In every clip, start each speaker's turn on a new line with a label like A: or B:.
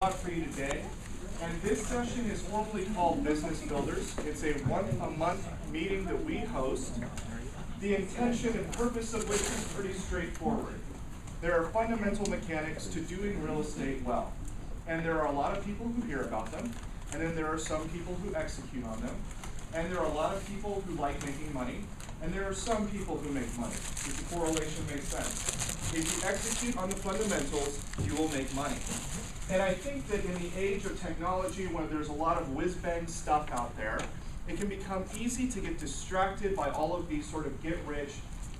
A: For you today, and this session is formally called Business Builders. It's a once-a-month meeting that we host, the intention and purpose of which is pretty straightforward. There are fundamental mechanics to doing real estate well, and there are a lot of people who hear about them, and then there are some people who execute on them, and there are a lot of people who like making money, and there are some people who make money. If the correlation makes sense. If you execute on the fundamentals, you will make money. And I think that in the age of technology, when there's a lot of whiz-bang stuff out there, it can become easy to get distracted by all of these sort of get rich,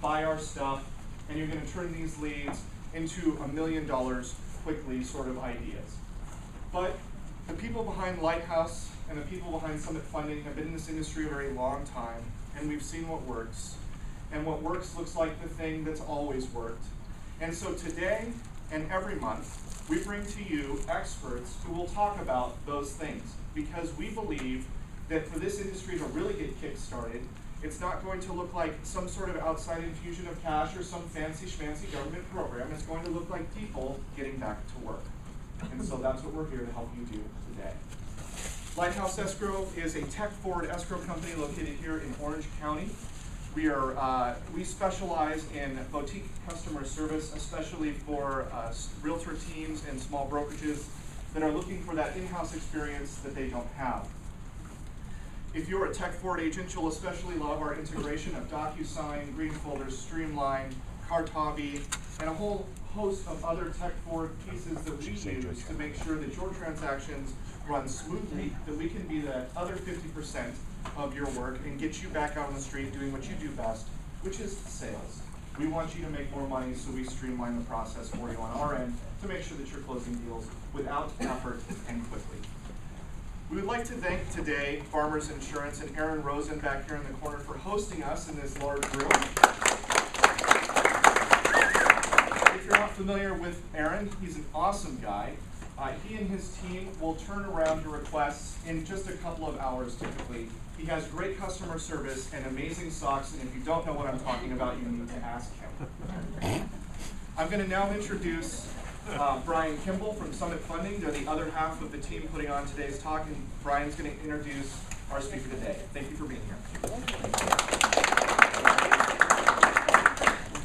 A: buy our stuff, and you're going to turn these leads into $1 million quickly sort of ideas. But the people behind Lighthouse and the people behind Summit Funding have been in this industry a very long time, and we've seen what works. And what works looks like the thing that's always worked. And so today and every month, we bring to you experts who will talk about those things, because we believe that for this industry to really get kick-started, it's not going to look like some sort of outside infusion of cash or some fancy schmancy government program. It's going to look like people getting back to work. And so that's what we're here to help you do today. Lighthouse Escrow is a tech-forward escrow company located here in Orange County. We specialize in boutique customer service, especially for realtor teams and small brokerages that are looking for that in-house experience that they don't have. If you're a tech-forward agent, you'll especially love our integration of DocuSign, Green Folders, Streamline, Cartavi, and a whole host of other tech-forward pieces that we use to make sure that your transactions run smoothly, that we can be that other 50% of your work and get you back out on the street doing what you do best, which is sales. We want you to make more money, so we streamline the process for you on our end to make sure that you're closing deals without effort and quickly. We would like to thank today Farmers Insurance and Aaron Rosen back here in the corner for hosting us in this large room. If you're not familiar with Aaron, he's an awesome guy. He and his team will turn around your requests in just a couple of hours typically. He has great customer service and amazing socks, and if you don't know what I'm talking about, you need to ask him. I'm going to now introduce Brian Kimball from Summit Funding. They're the other half of the team putting on today's talk, and Brian's going to introduce our speaker today. Thank you for being here.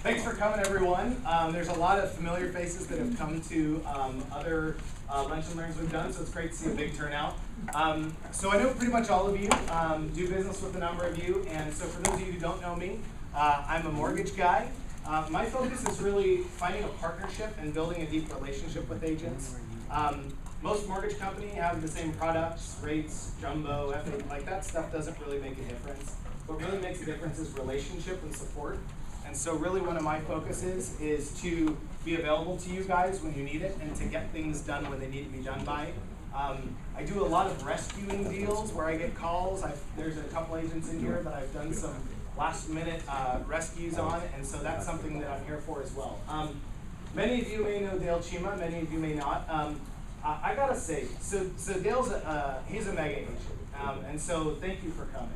B: Thanks for coming, everyone. There's a lot of familiar faces that have come to other lunch and learns we've done, so it's great to see a big turnout. So I know pretty much all of you, do business with a number of you, and so for those of you who don't know me, I'm a mortgage guy. My focus is really finding a partnership and building a deep relationship with agents. Most mortgage companies have the same products, rates, jumbo, FA, like that stuff doesn't really make a difference. What really makes a difference is relationship and support. And so really one of my focuses is to be available to you guys when you need it and to get things done when they need to be done by. I do a lot of rescuing deals where I get calls. There's a couple agents in here that I've done some last minute rescues on, and so that's something that I'm here for as well. Many of you may know Dale Cheema, many of you may not. I gotta say, so Dale's he's a mega agent, and so thank you for coming.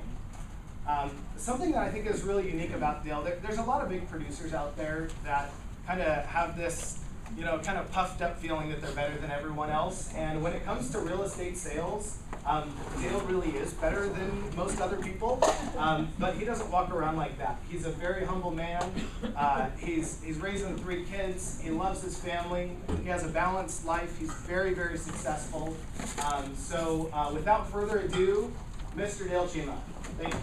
B: Something that I think is really unique about Dale, there's a lot of big producers out there that kind of have this, kind of puffed up feeling that they're better than everyone else. And when it comes to real estate sales, Dale really is better than most other people, but he doesn't walk around like that. He's a very humble man. He's raising 3 kids. He loves his family. He has a balanced life. He's very, very successful. So without further ado, Mr. Dale Cheema. Thank you.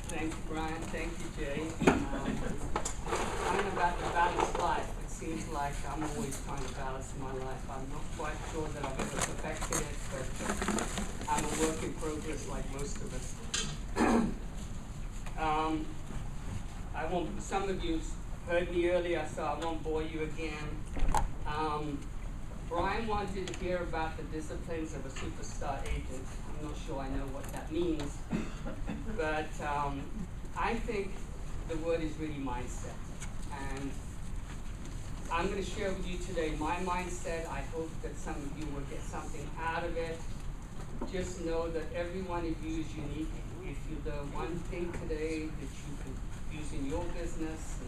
C: Thank you, Brian. Thank you, Jay. I'm about to balance life. It seems like I'm always trying to balance my life. I'm not quite sure that I've ever perfected it, but I'm a work in progress like most of us. Some of you heard me earlier, so I won't bore you again. Brian wanted to hear about the disciplines of a superstar agent. I'm not sure I know what that means, but I think the word is really mindset. And I'm going to share with you today my mindset. I hope that some of you will get something out of it. Just know that every one of you is unique. If you learn one thing today that you can use in your business,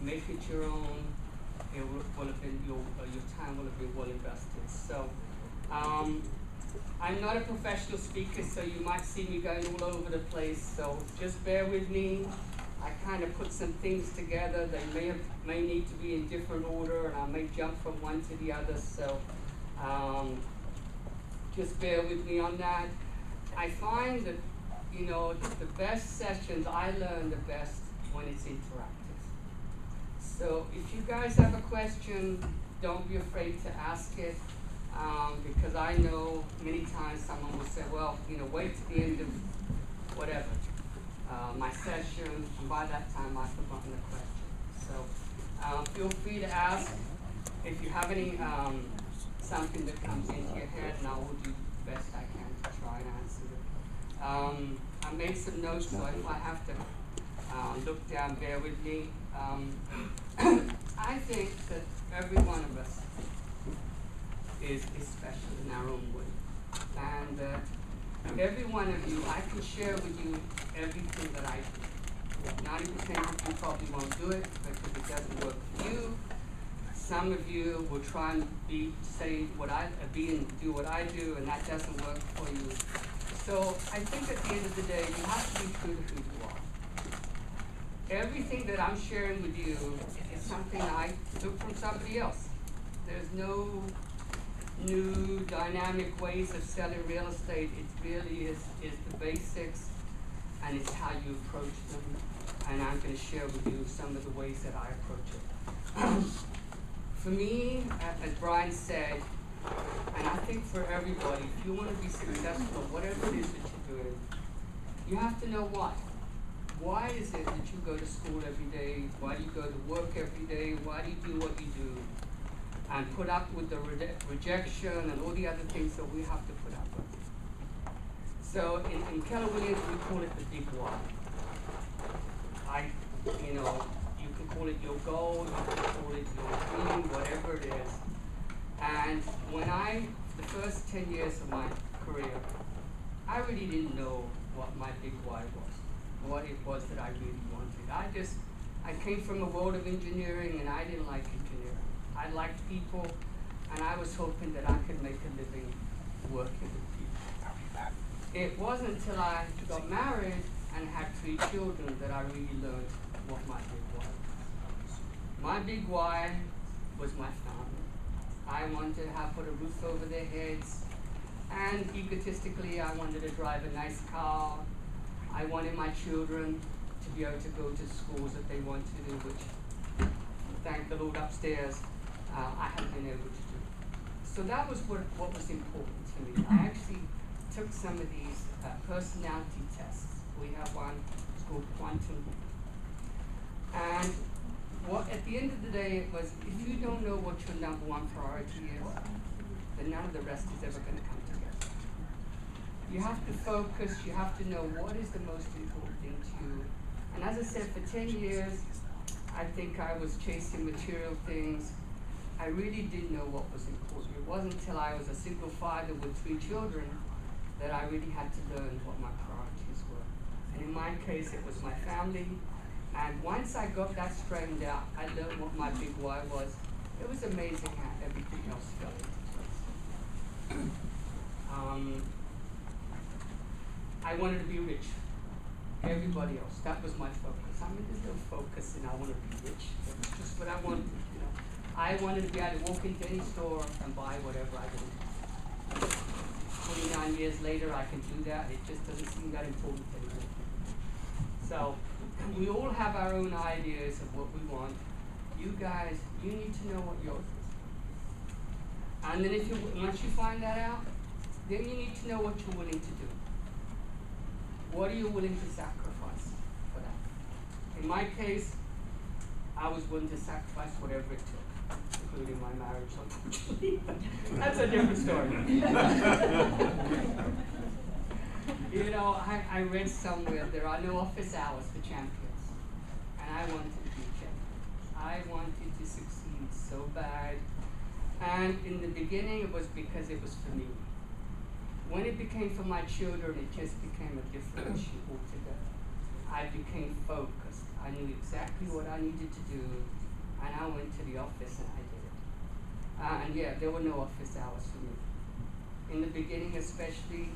C: make it your own. It will have been your time will have been well invested. So, I'm not a professional speaker, so you might see me going all over the place. So just bear with me. I kind of put some things together. They may need to be in different order, and I may jump from one to the other. So just bear with me on that. I find that, you know, the best sessions, I learn the best when it's interactive. So if you guys have a question, don't be afraid to ask it, because I know many times someone will say, well, you know, wait to the end of whatever, my session, and by that time I've forgotten the question. So feel free to ask. If you have any something that comes into your head, and I will do the best I can to try and answer it. I made some notes, so if I have to look down, bear with me. I think that every one of us is special in our own way. And every one of you, I can share with you everything that I do. 90% of you probably won't do it because it doesn't work for you. Some of you will try and be and do what I do, and that doesn't work for you. So I think at the end of the day, you have to be true to who you are. Everything that I'm sharing with you is something I took from somebody else. There's no new dynamic ways of selling real estate. It really is the basics, and it's how you approach them. And I'm going to share with you some of the ways that I approach it. For me, as Brian said, and I think for everybody, if you want to be successful, whatever it is that you're doing, you have to know why. Why is it that you go to school every day? Why do you go to work every day? Why do you do what you do? And put up with the rejection and all the other things that we have to put up with. So in Keller Williams, we call it the big why. You can call it your goal, you can call it your dream, whatever it is. And the first 10 years of my career, I really didn't know what my big why was, what it was that I really wanted. I came from a world of engineering, and I didn't like engineering. I liked people, and I was hoping that I could make a living working with people. It wasn't until I got married and had 3 children that I really learned what my big why was. My big why was my family. I wanted to put a roof over their heads, and egotistically, I wanted to drive a nice car. I wanted my children to be able to go to schools that they wanted to do, which, thank the Lord upstairs, I haven't been able to do. So that was what was important to me. I actually took some of these personality tests. We have one, it's called Quantum. And at the end of the day, it was, if you don't know what your number one priority is, then none of the rest is ever going to come together. You have to focus, you have to know what is the most important thing to you. And as I said, for 10 years, I think I was chasing material things. I really didn't know what was important. It wasn't until I was a single father with 3 children that I really had to learn what my priorities were. And in my case, it was my family. And once I got that straightened out, I learned what my big why was. It was amazing how everything else fell into place. I wanted to be rich. Everybody else, that was my focus. I mean, there's no focus in I want to be rich. It was just what I wanted, I wanted to be able to walk into any store and buy whatever I wanted. 29 years later, I can do that. It just doesn't seem that important anymore. So, we all have our own ideas of what we want. You guys, you need to know what yours is. And then once you find that out, then you need to know what you're willing to do. What are you willing to sacrifice for that? In my case, I was willing to sacrifice whatever it took, including my marriage, unfortunately. That's a different story. I read somewhere there are no office hours for champions. And I wanted to be champions. I wanted to succeed so bad. And in the beginning, it was because it was for me. When it became for my children, it just became a different issue altogether. I became focused. I knew exactly what I needed to do, went to the office and I did it. And yeah, there were no office hours for me. In the beginning especially,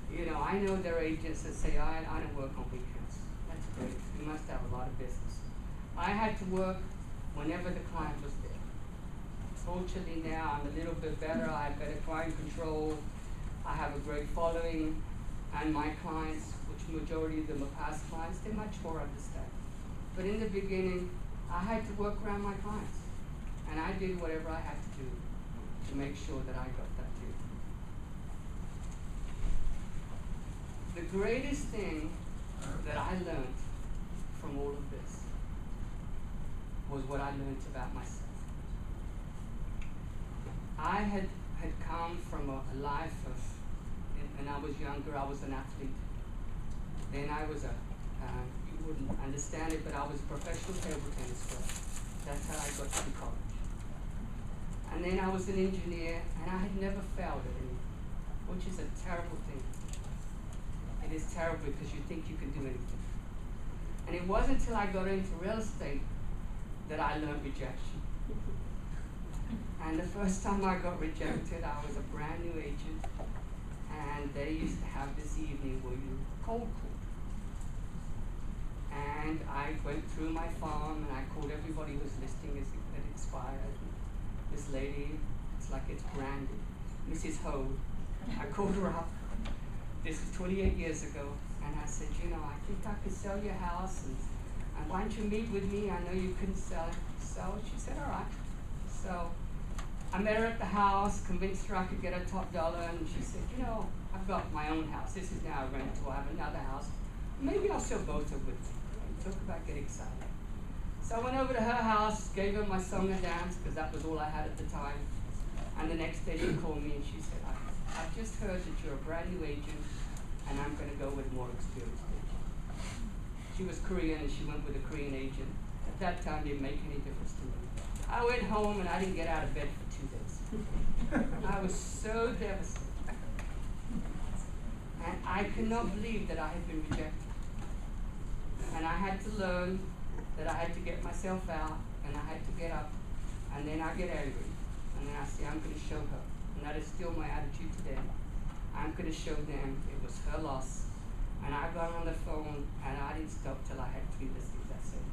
C: I know there are agents that say, I don't work on weekends. That's great. You must have a lot of business. I had to work whenever the client was there. Fortunately now I'm a little bit better. I have better client control. I have a great following. And my clients, which majority of them are past clients, they're much more understanding. But in the beginning, I had to work around my clients. And I did whatever I had to do to make sure that I got that deal. The greatest thing that I learned from all of this was what I learned about myself. I had come from a life of, when I was younger, I was an athlete. Then I was you wouldn't understand it, but I was a professional table tennis player. That's how I got to college. And then I was an engineer, and I had never failed at anything, which is a terrible thing. It is terrible because you think you can do anything. And it wasn't until I got into real estate that I learned rejection. And the first time I got rejected, I was a brand new agent, and they used to have this evening where you cold call. And I went through my farm and I called everybody whose listing had expired. This lady, it's like it's branded, Mrs. Ho. I called her up. This was 28 years ago, and I said, I think I could sell your house, and why don't you meet with me? I know you couldn't sell it. So she said, all right. So I met her at the house, convinced her I could get her top dollar, and she said, I've got my own house. This is now a rental. I have another house. Maybe I'll sell both of them with you. Talk about getting excited. So I went over to her house, gave her my song and dance, because that was all I had at the time. And the next day she called me and she said, I've just heard that you're a brand new agent, and I'm going to go with a more experienced agent. She was Korean and she went with a Korean agent. At that time, it didn't make any difference to me. I went home and I didn't get out of bed for 2 days. I was so devastated. And I could not believe that I had been rejected. And I had to learn that I had to get myself out, and I had to get up, and then I get angry. And then I say, I'm going to show her. And that is still my attitude today. I'm going to show them it was her loss. And I got on the phone, and I didn't stop till I had 3 listings that same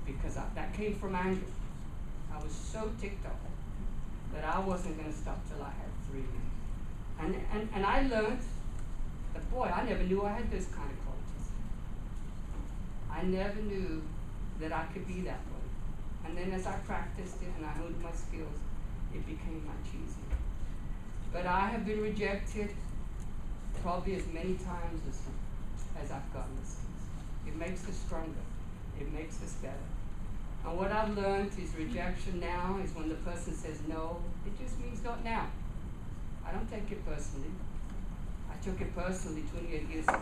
C: week. Because that came from anger. I was so ticked off that I wasn't going to stop till I had 3. And I learned that, boy, I never knew I had those kind of qualities. I never knew that I could be that way. And then as I practiced it and I honed my skills, it became much easier. But I have been rejected probably as many times as I've gotten listings. It makes us stronger. It makes us better. And what I've learned is rejection now is when the person says no, it just means not now. I don't take it personally. I took it personally 28 years ago.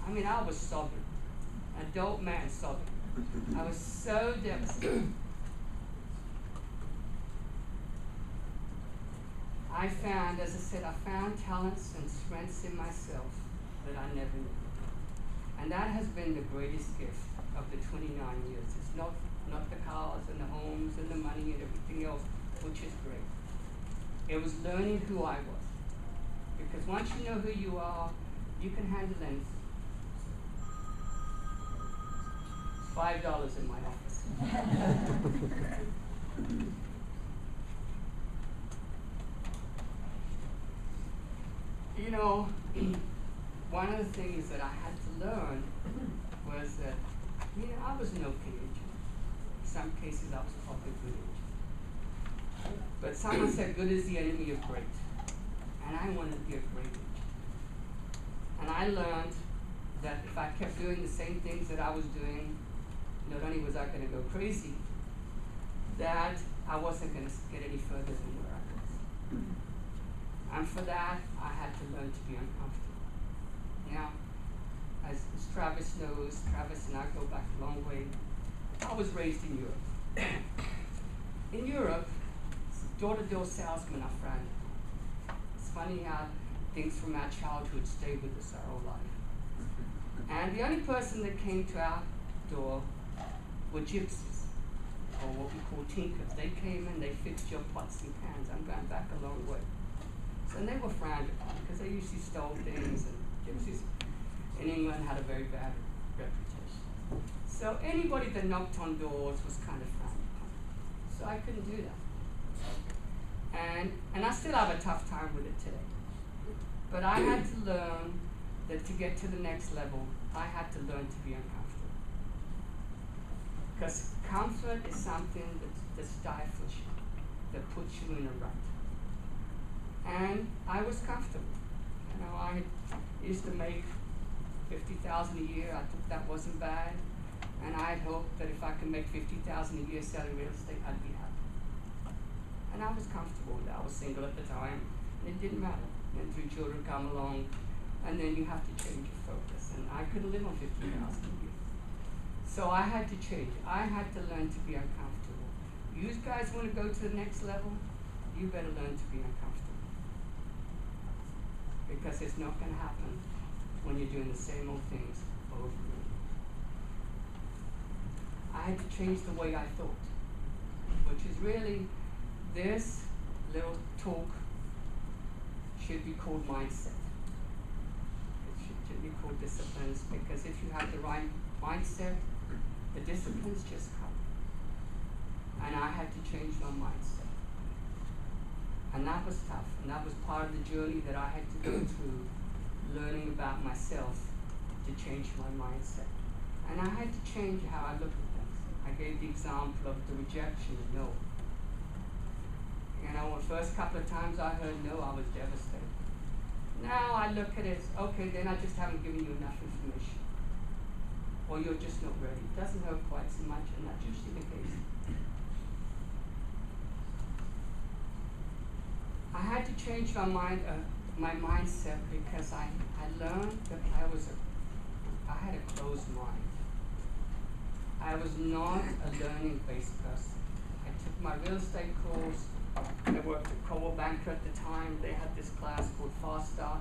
C: I mean, I was sobbing. Adult man sobbing. I was so devastated. I found, as I said, I found talents and strengths in myself that I never knew. And that has been the greatest gift of the 29 years. It's not the cars and the homes and the money and everything else, which is great. It was learning who I was. Because once you know who you are, you can handle anything. $5 in my office. One of the things that I had to learn was that, I was an okay agent. In some cases, I was probably a good agent. But someone said, good is the enemy of great. And I wanted to be a great agent. And I learned that if I kept doing the same things that I was doing, not only was I going to go crazy, that I wasn't going to get any further than where I was. And for that, I had to learn to be uncomfortable. Now, as Travis knows, Travis and I go back a long way. I was raised in Europe. In Europe, door-to-door salesmen are friendly. It's funny how things from our childhood stay with us our whole life. And the only person that came to our door were gypsies, or what we call tinkers. They came in, they fixed your pots and pans. I'm going back a long way. So they were frowned upon because they usually stole things, and gypsies in England had a very bad reputation. So anybody that knocked on doors was kind of frowned upon. So I couldn't do that. And I still have a tough time with it today. But I had to learn that to get to the next level, I had to learn to be uncomfortable. Because comfort is something that stifles you, that puts you in a rut. And I was comfortable. You know, I used to make $50,000 a year. I thought that wasn't bad. And I had hoped that if I could make $50,000 a year selling real estate, I'd be happy. And I was comfortable with that. I was single at the time, and it didn't matter. And 3 children come along, and then you have to change your focus. And I couldn't live on $50,000 a year. So I had to change. I had to learn to be uncomfortable. You guys want to go to the next level? You better learn to be uncomfortable. Because it's not going to happen when you're doing the same old things over and over. I had to change the way I thought, which is really, this little talk should be called mindset. It should be called disciplines, because if you have the right mindset, the disciplines just come. And I had to change my mindset. And that was tough, and that was part of the journey that I had to go through, learning about myself to change my mindset. And I had to change how I look at things. I gave the example of the rejection of no. You know, the first couple of times I heard no, I was devastated. Now I look at it as, okay, then I just haven't given you enough information. Or you're just not ready. It doesn't hurt quite so much, and that's usually the case. I had to change my mindset, because I learned that I had a closed mind. I was not a learning-based person. I took my real estate course. I worked at Coldwell Banker at the time. They had this class called Fast Start,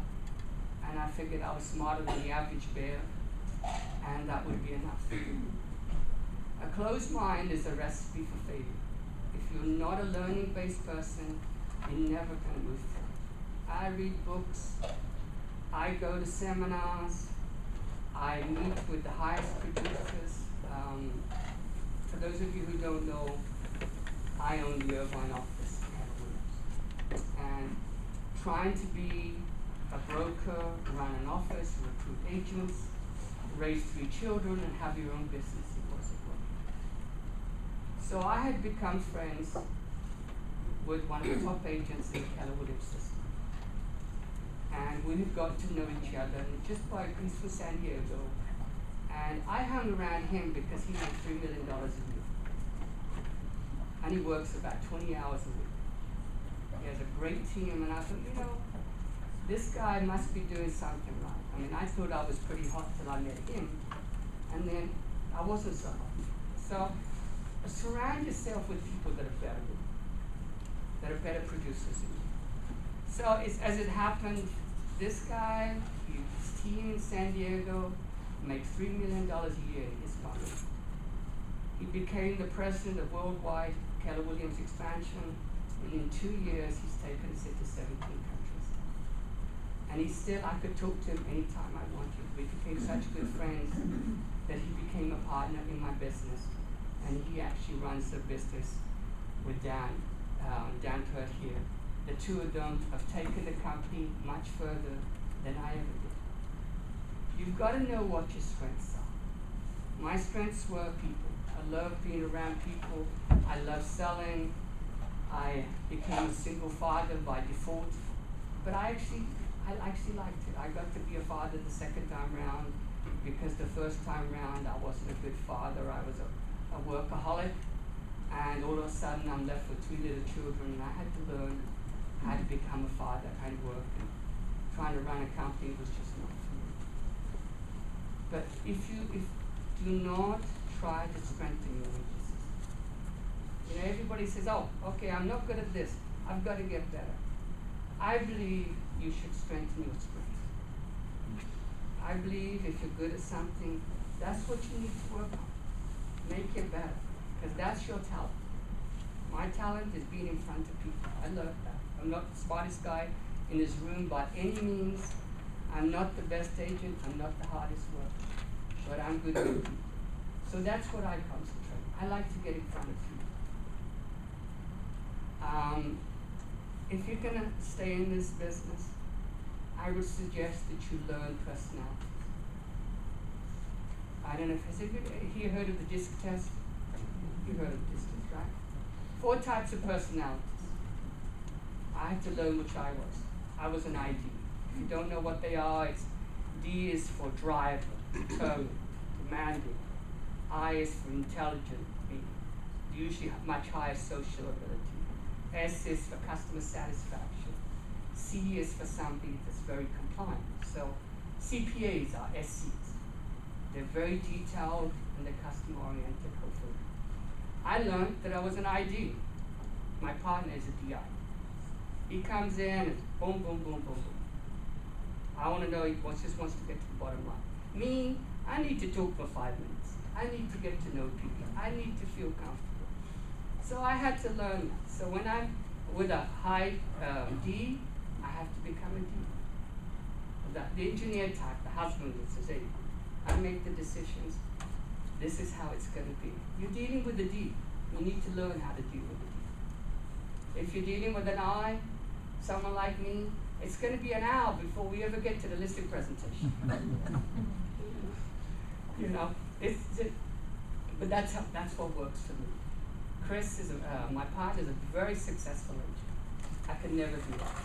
C: and I figured I was smarter than the average bear, and that would be enough. A closed mind is a recipe for failure. If you're not a learning-based person, you're never going to move forward. I read books, I go to seminars, I meet with the highest producers. For those of you who don't know, I own the Irvine office in Keller Williams. And trying to be a broker, run an office, recruit agents, raise 3 children, and have your own business, it wasn't working. So I had become friends with one of the top agents in the Keller Williams system. And we had got to know each other, and just by he's from San Diego. And I hung around him because he makes $3 million a year. And he works about 20 hours a week. He has a great team, and I thought, you know, this guy must be doing something right. I mean, I thought I was pretty hot till I met him, and then I wasn't so hot. So surround yourself with people that are better than you, that are better producers than you. So as it happened, this guy, his team in San Diego, makes $3 million a year in his company. He became the president of worldwide Keller Williams expansion, and in 2 years he's taken us into 17 countries. And I could talk to him anytime I wanted. We became such good friends that he became a partner in my business, and he actually runs the business with Dan Turt here. The 2 of them have taken the company much further than I ever did. You've got to know what your strengths are. My strengths were people. I love being around people. I love selling. I became a single father by default, but I actually liked it. I got to be a father the second time round, because the first time round I wasn't a good father. I was a workaholic, and all of a sudden I'm left with 3 little children, and I had to learn how to become a father and work, and trying to run a company was just not for me. But if do not try to strengthen your weaknesses. You know, everybody says, oh, okay, I'm not good at this. I've got to get better. I believe you should strengthen your strengths. I believe if you're good at something, that's what you need to work on. Make it better, because that's your talent. My talent is being in front of people. I love that. I'm not the smartest guy in this room by any means. I'm not the best agent. I'm not the hardest worker. But I'm good with people. So that's what I concentrate. I like to get in front of people. If you're going to stay in this business, I would suggest that you learn personality. I don't know if has anybody here heard of the DISC test? You heard of the DISC test, right? 4 types of personalities. I had to learn which I was. I was an ID. If you don't know what they are, it's D is for driver, determined, demanding. I is for intelligent, meaning usually much higher social ability. S is for customer satisfaction. C is for somebody that's very compliant. So CPAs are SCs. They're very detailed and they're customer oriented, hopefully. I learned that I was an ID. My partner is a DI. He comes in and boom, boom, boom, boom, boom. I want to know, he just wants to get to the bottom line. Me, I need to talk for 5 minutes. I need to get to know people. I need to feel comfortable. So I had to learn that. So when I'm with a high D, I have to become a D. The engineer type, the husband that says, hey, I make the decisions. This is how it's going to be. You're dealing with a D. You need to learn how to deal with a D. If you're dealing with an I, someone like me, it's going to be an hour before we ever get to the listing presentation. You know, but that's what works for me. Chris is my partner is a very successful agent. I could never do that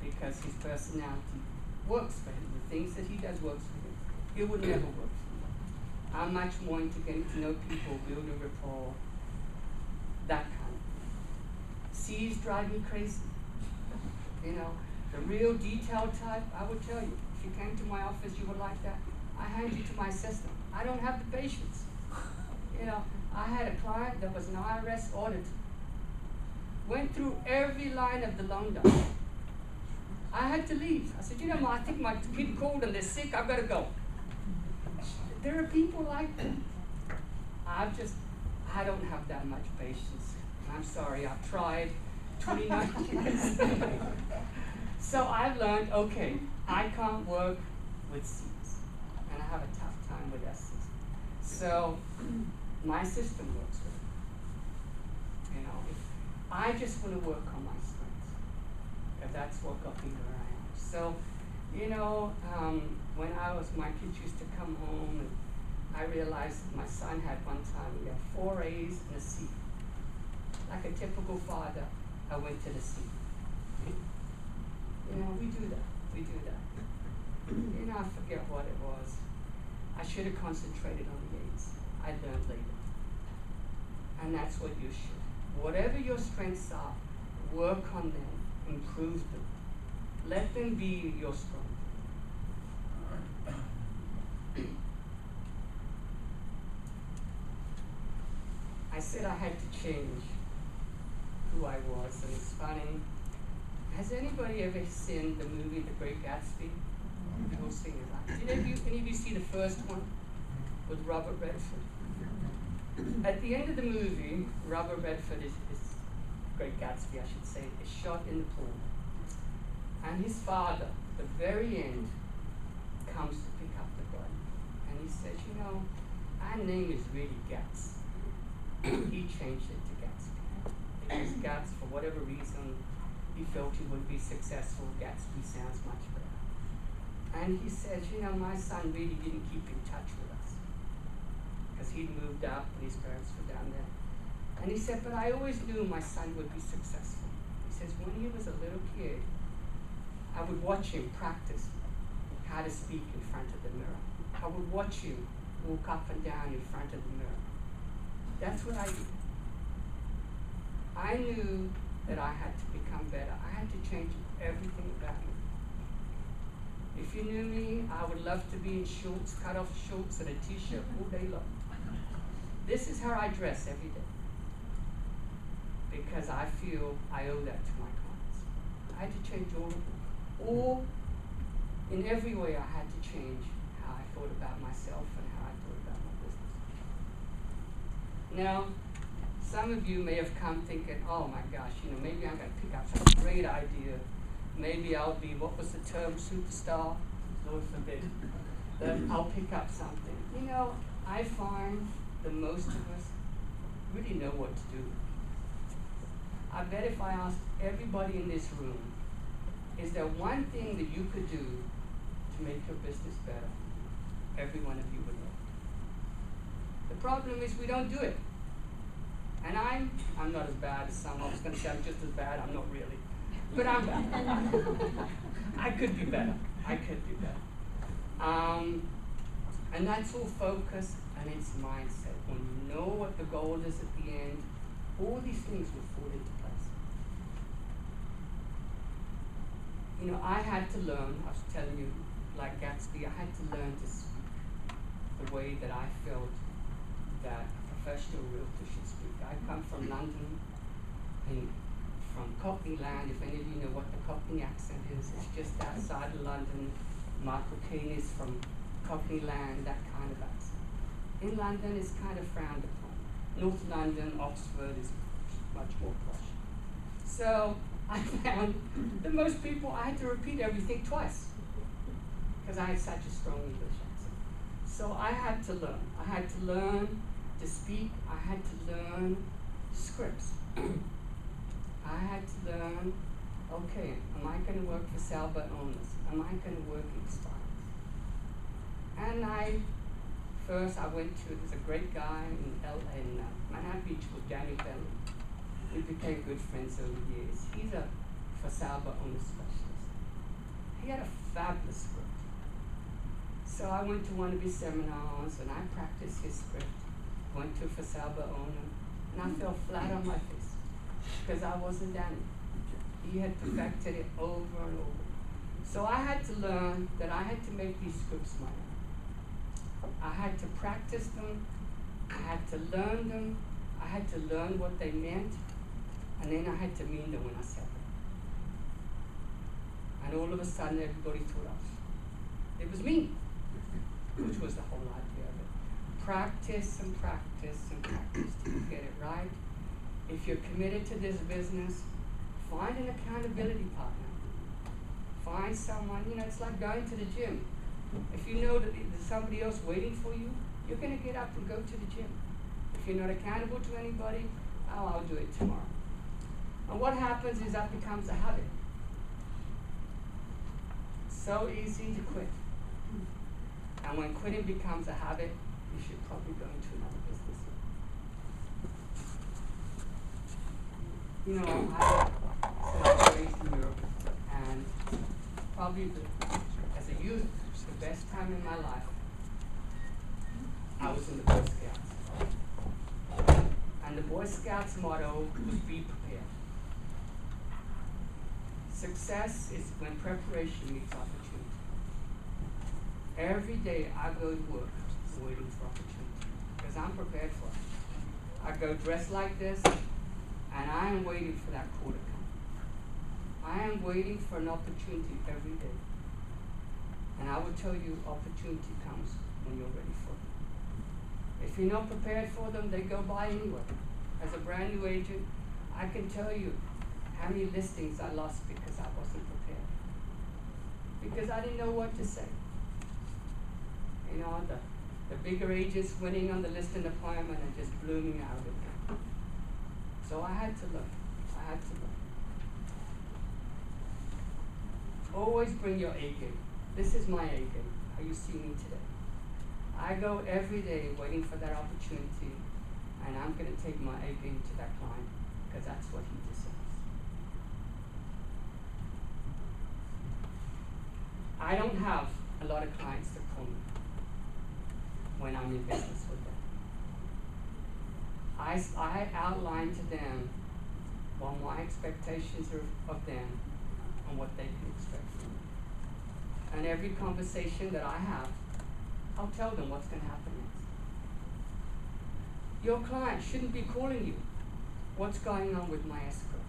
C: because his personality works for him. The things that he does works for him. It would never work for me. I'm much more into getting to know people, building rapport, that kind of thing. C's drive me crazy. You know, the real detailed type, I would tell you, if you came to my office, you would like that. I hand you to my system. I don't have the patience. You know, I had a client that was an IRS auditor. Went through every line of the loan doc. I had to leave. I said, you know, I think my kid called and they're sick, I've got to go. There are people like that. I don't have that much patience. I'm sorry, I've tried 29 years. So I've learned, okay, I can't work with C's, and I have a tough time with S's. So my system works with it. You know, I just want to work on my strengths, because that's what got me where I am. So, you know, when my kids used to come home, and I realized my son had one time, he had 4 A's and a C. Like a typical father, I went to the C. You know, we do that. You know, I forget what it was. I should have concentrated on the A's. I learned later. And that's what you should. Whatever your strengths are, work on them, improve them. Let them be your strong. I said I had to change who I was, and it's funny. Has anybody ever seen the movie The Great Gatsby? We'll sing it. Did any of you see the first one with Robert Redford? At the end of the movie, Robert Redford is Great Gatsby, I should say, is shot in the pool. And his father, at the very end, comes to pick up the body. And he says, you know, our name is really Gats. He changed it to Gatsby. Because Gats, for whatever reason, he felt he would be successful. Gatsby sounds much better. And he says, you know, my son really didn't keep in touch with us. Because he'd moved up and his parents were down there. And he said, but I always knew my son would be successful. He says, when he was a little kid, I would watch him practice how to speak in front of the mirror. I would watch him walk up and down in front of the mirror. That's what I did. I knew that I had to become better. I had to change everything about me. If you knew me, I would love to be in shorts, cut off shorts and a t-shirt all day long. This is how I dress every day. Because I feel I owe that to my clients. I had to change all of them. Or in every way I had to change how I thought about myself and how I thought about my business. Now, some of you may have come thinking, oh my gosh, maybe I'm going to pick up some great idea. Maybe I'll be, what was the term, superstar? Lord forbid. That I'll pick up something. I find that most of us really know what to do. I bet if I asked everybody in this room, is there one thing that you could do to make your business better? Every one of you would know. The problem is we don't do it. And I'm not as bad as some. I was going to say I'm just as bad. I'm not really. But I'm bad. I could be better. And that's all focus and it's mindset. When you know what the goal is at the end, all these things will fall into place. I had to learn, I was telling you, like Gatsby, I had to learn to speak the way that I felt that a professional realtor should speak. I come from London, and from Cockney land. If any of you know what the Cockney accent is, it's just outside of London. Michael Caine is from Cockney land, that kind of accent. In London, it's kind of frowned upon. North London, Oxford is much more posh. So I found that most people, I had to repeat everything twice because I had such a strong English accent. So I had to learn. I had to learn to speak. I had to learn scripts. I had to learn, okay, am I going to work for sailboat owners? Am I going to work in spies? And first I went to, there's a great guy in Manhattan Beach called Daniel Belly. We became good friends over the years. He's a for sailboat owner specialist. He had a fabulous script. So I went to one of his seminars and I practiced his script. Went to for sailboat owner and I fell flat on my face because I wasn't Daniel. He had perfected it over and over. So I had to learn that I had to make these scripts my own. I had to practice them, I had to learn them, I had to learn what they meant, and then I had to mean them when I said them. And all of a sudden everybody thought it was me, which was the whole idea of it. Practice and practice and practice till you get it right. If you're committed to this business, find an accountability partner. Find someone, it's like going to the gym. If you know that there's somebody else waiting for you, you're going to get up and go to the gym. If you're not accountable to anybody, I'll do it tomorrow. And what happens is that becomes a habit. So easy to quit. And when quitting becomes a habit, you should probably go into another business. I was raised in Europe, and probably as a youth, the best time in my life, I was in the Boy Scouts. And the Boy Scouts motto was be prepared. Success is when preparation meets opportunity. Every day I go to work waiting for opportunity because I'm prepared for it. I go dressed like this and I am waiting for that call to come. I am waiting for an opportunity every day. And I will tell you, opportunity comes when you're ready for it. If you're not prepared for them, they go by anyway. As a brand new agent, I can tell you how many listings I lost because I wasn't prepared. Because I didn't know what to say. The bigger agents winning on the listing appointment and just blew me out of it. So I had to learn. Always bring your A game. This is my A game, how you see me today. I go every day waiting for that opportunity, and I'm going to take my A game to that client because that's what he deserves. I don't have a lot of clients that call me when I'm in business with them. I outline to them what my expectations are of them and what they can expect from me. And every conversation that I have, I'll tell them what's going to happen next. Your client shouldn't be calling you. What's going on with my escrow?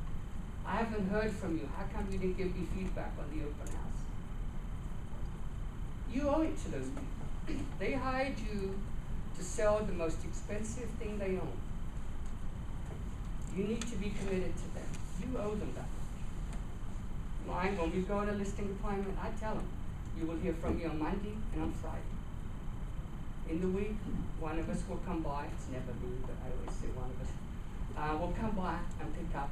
C: I haven't heard from you. How come you didn't give me feedback on the open house? You owe it to those people. They hired you to sell the most expensive thing they own. You need to be committed to them. You owe them that. Mine, when we go to a listing appointment, I tell them, you will hear from me on Monday and on Friday. In the week, one of us will come by. It's never me, but I always say one of us. Will come by and pick up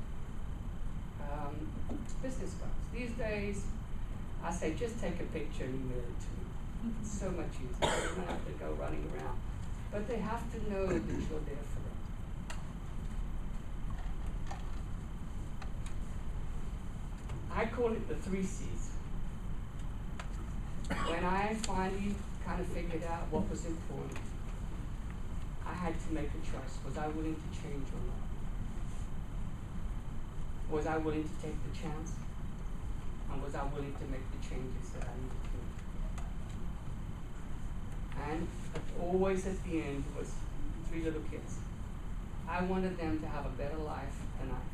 C: business cards. These days, I say, just take a picture and email it to me. It's so much easier. They don't have to go running around. But they have to know that you're there for them. I call it the 3 C's. When I finally kind of figured out what was important, I had to make a choice. Was I willing to change or not? Was I willing to take the chance? And was I willing to make the changes that I needed to make? And always at the end was 3 little kids. I wanted them to have a better life than I had.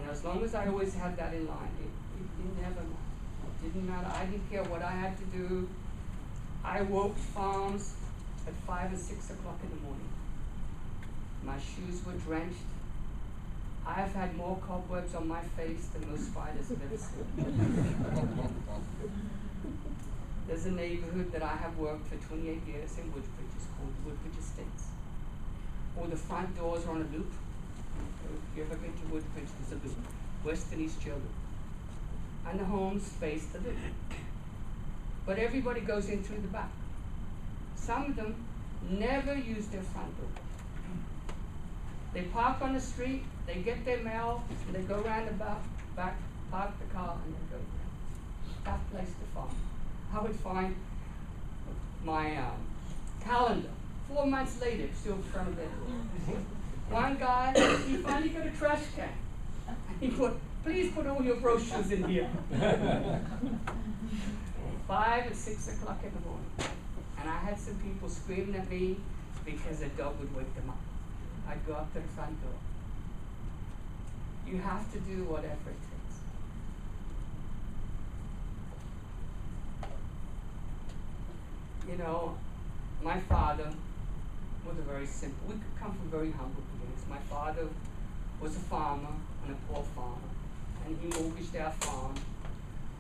C: And as long as I always had that in line, it never mattered. It didn't matter. I didn't care what I had to do. I worked farms at 5 and 6 o'clock in the morning. My shoes were drenched. I have had more cobwebs on my face than most spiders have ever seen. There's a neighborhood that I have worked for 28 years in Woodbridge. It's called Woodbridge Estates. Or the front doors are on a loop. If you ever been to Woodbridge, there's a loop. West and East Children. And the homes face the loop. But everybody goes in through the back. Some of them never use their front door. They park on the street, they get their mail, and they go around the back, park the car, and they go. Tough place to farm. I would find my calendar 4 months later, still in front of their door. One guy, he finally got a trash can. He put, please put all your brochures in here. 5 and 6 o'clock in the morning. And I had some people screaming at me because a dog would wake them up. I'd go up to the front door. You have to do whatever it takes. You know, my father was a very simple, we could come from very humble beginnings. My father was a farmer, and a poor farmer, and he mortgaged our farm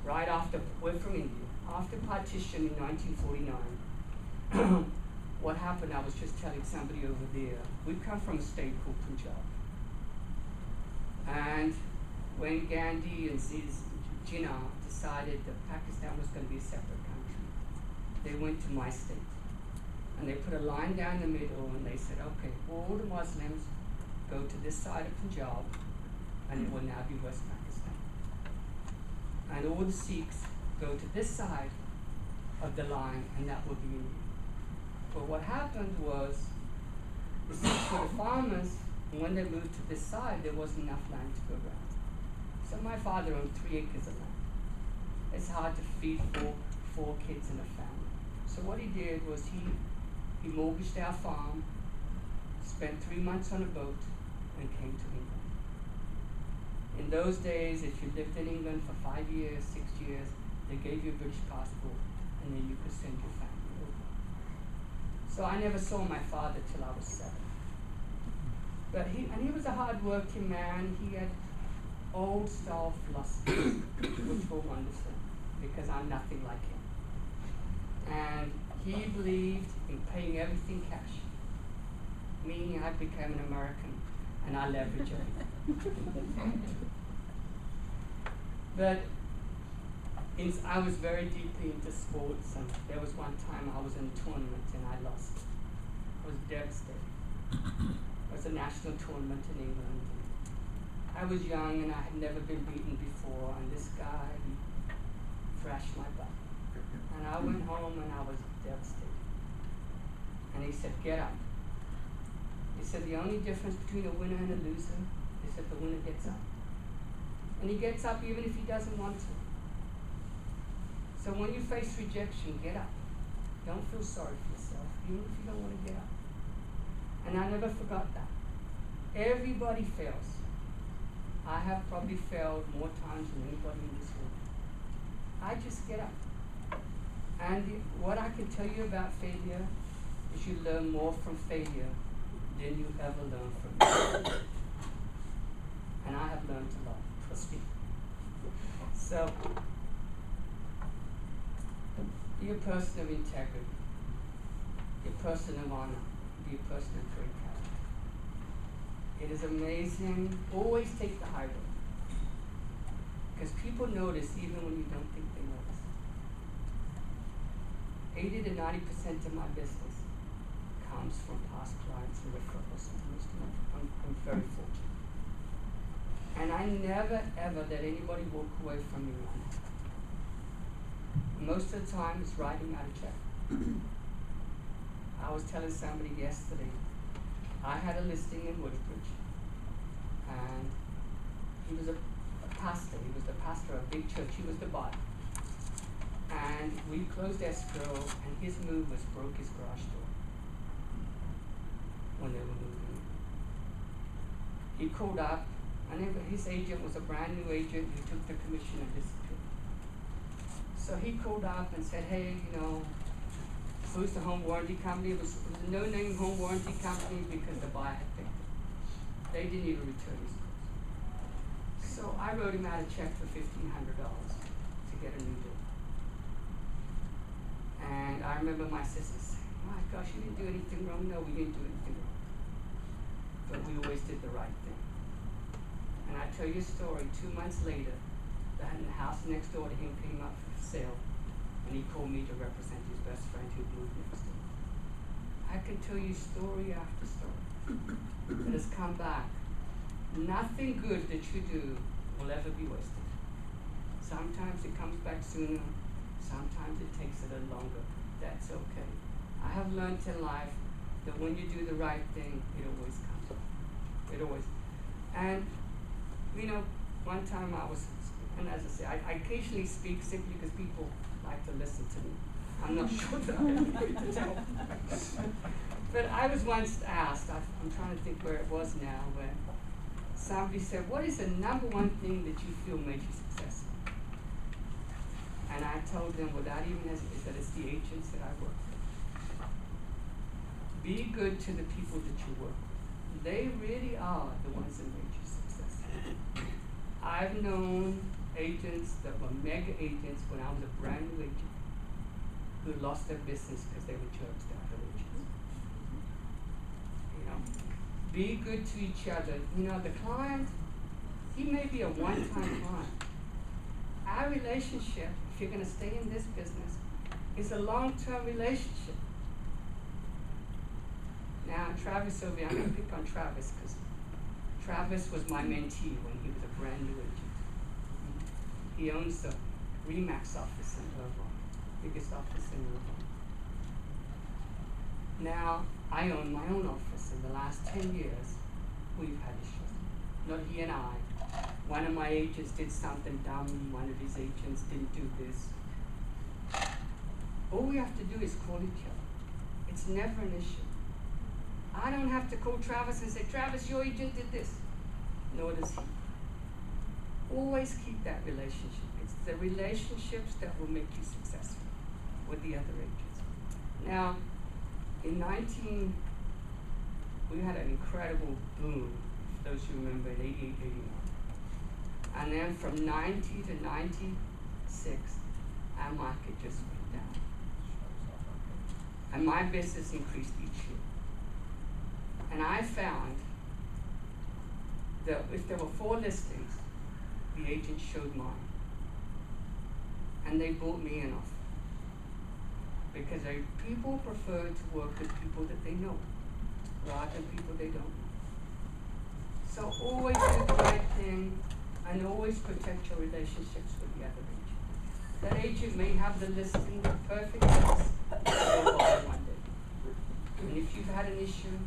C: right after, we're from India, after partition in 1949. What happened, I was just telling somebody over there, we come from a state called Punjab. And when Gandhi and Jinnah decided that Pakistan was going to be a separate country, they went to my state. And they put a line down the middle and they said, okay, all the Muslims go to this side of Punjab and it will now be West Pakistan. And all the Sikhs go to this side of the line and that will be India. But what happened was, the Sikhs were the farmers, and when they moved to this side, there wasn't enough land to go around. So my father owned 3 acres of land. It's hard to feed four kids in a family. So what he did was he mortgaged our farm, spent 3 months on a boat, and came to England. In those days, if you lived in England for 5 years, 6 years, they gave you a British passport, and then you could send your family over. So I never saw my father till I was 7. But he was a hard-working man. He had old-style philosophies, which were wonderful, because I'm nothing like him. And he believed in paying everything cash, meaning I became an American, and I leverage everything. But I was very deeply into sports, and there was one time I was in a tournament and I lost. I was devastated. It was a national tournament in England. I was young and I had never been beaten before, and this guy, he thrashed my butt. And I went home and I was devastated. And he said, get up. He said, the only difference between a winner and a loser is that the winner gets up. And he gets up even if he doesn't want to. So when you face rejection, get up. Don't feel sorry for yourself, even if you don't want to get up. And I never forgot that. Everybody fails. I have probably failed more times than anybody in this room. I just get up. And what I can tell you about failure is you learn more from failure than you ever learn from me. And I have learned a lot, trust me. So, be a person of integrity, be a person of honor, be a person of great character. It is amazing. Always take the high road. Because people notice even when you don't think they notice. 80 to 90% of my business comes from past clients and referrals. I'm very fortunate. And I never ever let anybody walk away from me on that. Most of the time it's writing out a check. I was telling somebody yesterday, I had a listing in Woodbridge, and he was a pastor. He was the pastor of a big church. He was the buyer. And we closed escrow, and his move was broke his garage door when they were moving in. He called up, and his agent was a brand new agent who took the commission and disappeared. So he called up and said, hey, who's the home warranty company? It was a no-name home warranty company because the buyer had picked it. They didn't even return his calls. So I wrote him out a check for $1,500 to get a new door. And I remember my sister saying, my gosh, you didn't do anything wrong. No, we didn't do anything wrong. But we always did the right thing. And I tell you a story, 2 months later, the house next door to him came up for sale, and he called me to represent his best friend who moved next door. I can tell you story after story that has come back. Nothing good that you do will ever be wasted. Sometimes it comes back sooner, sometimes it takes a little longer. That's okay. I have learned in life that when you do the right thing, it always comes. It always. And one time I was, and as I say, I occasionally speak simply because people like to listen to me. I'm not sure that I have anything to tell. But I was once asked, I'm trying to think where it was now, where somebody said, what is the number one thing that you feel made you successful? And I told them without even hesitating that it's the agents that I work with. Be good to the people that you work with. They really are the ones that made you successful. I've known agents that were mega agents when I was a brand new agent who lost their business because they were jerks to other agents. Be good to each other. The client, he may be a one-time client. Our relationship, if you're going to stay in this business, is a long-term relationship. Now, Travis over here, I'm going to pick on Travis because Travis was my mentee when he was a brand new agent. He owns the Remax office in Irvine, biggest office in Irvine. Now, I own my own office. In the last 10 years, we've had issues. Not he and I. One of my agents did something dumb. One of his agents didn't do this. All we have to do is call each other. It's never an issue. I don't have to call Travis and say, Travis, your agent did this. Nor does he. Always keep that relationship. It's the relationships that will make you successful with the other agents. Now, in we had an incredible boom, for those who remember, in 88, 89. And then from 90 to 96, our market just went down. And my business increased each year. And I found that if there were 4 listings, the agent showed mine. And they bought me an offer. Because people prefer to work with people that they know, rather than people they don't know. So always do the right thing, and always protect your relationships with the other agent. That agent may have the listing, the perfect house, they'll buy it one day. And if you've had an issue,